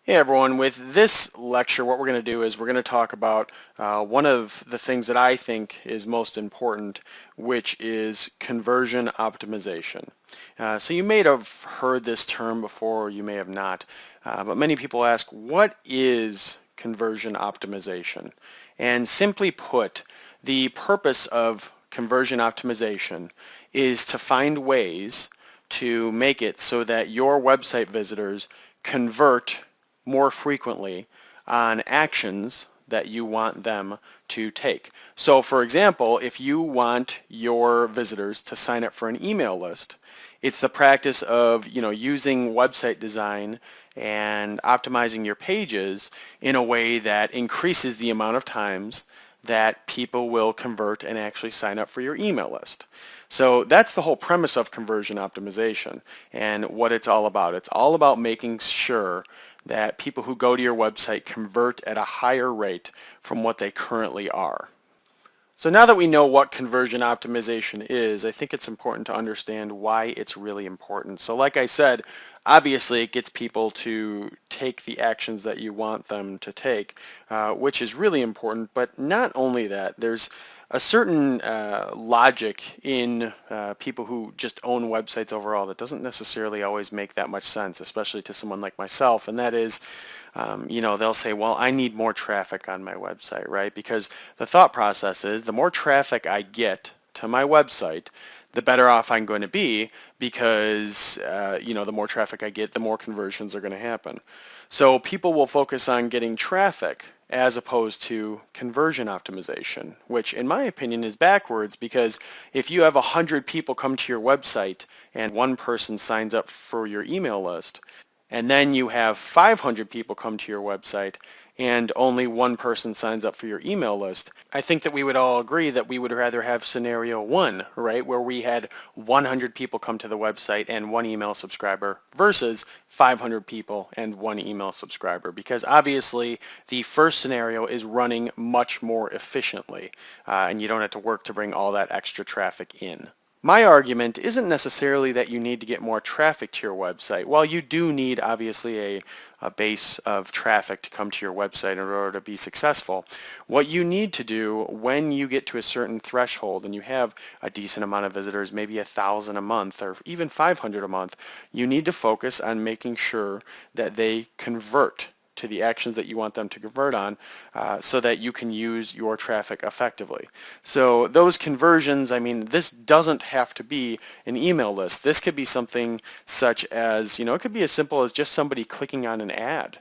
Hey everyone, with this lecture what we're going to do is we're going to talk about one of the things that I think is most important, which is conversion optimization. So you may have heard this term before or you may have not, but many people ask, what is conversion optimization? And simply put, the purpose of conversion optimization is to find ways to make it so that your website visitors convert more frequently on actions that you want them to take. So for example, if you want your visitors to sign up for an email list, it's the practice of using website design and optimizing your pages in a way that increases the amount of times that people will convert and actually sign up for your email list. So that's the whole premise of conversion optimization and what it's all about. It's all about making sure that people who go to your website convert at a higher rate from what they currently are. So now that we know what conversion optimization is, I think it's important to understand why it's really important. So like I said, obviously it gets people to take the actions that you want them to take, which is really important, but not only that, there's a certain logic in people who just own websites overall that doesn't necessarily always make that much sense, especially to someone like myself, and that is, they'll say, well, I need more traffic on my website, right? Because the thought process is the more traffic I get to my website, the better off I'm going to be because, the more traffic I get, the more conversions are going to happen. So people will focus on getting traffic as opposed to conversion optimization, which in my opinion is backwards, because if you have 100 people come to your website and one person signs up for your email list, and then you have 500 people come to your website and only one person signs up for your email list, I think that we would all agree that we would rather have scenario one, right, where we had 100 people come to the website and one email subscriber versus 500 people and one email subscriber, because obviously the first scenario is running much more efficiently and you don't have to work to bring all that extra traffic in. My argument isn't necessarily that you need to get more traffic to your website. While you do need obviously a base of traffic to come to your website in order to be successful, what you need to do when you get to a certain threshold and you have a decent amount of visitors, maybe 1,000 a month or even 500 a month, you need to focus on making sure that they convert to the actions that you want them to convert on so that you can use your traffic effectively. So those conversions, this doesn't have to be an email list. This could be something such as, it could be as simple as just somebody clicking on an ad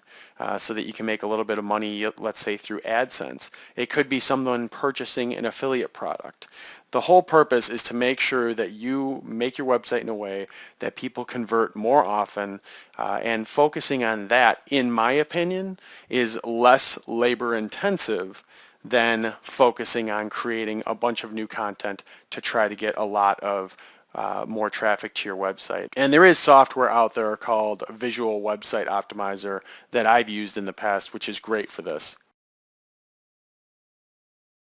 so that you can make a little bit of money, let's say through AdSense. It could be someone purchasing an affiliate product. The whole purpose is to make sure that you make your website in a way that people convert more often, and focusing on that, in my opinion, is less labor intensive than focusing on creating a bunch of new content to try to get a lot of more traffic to your website. And there is software out there called Visual Website Optimizer that I've used in the past, which is great for this.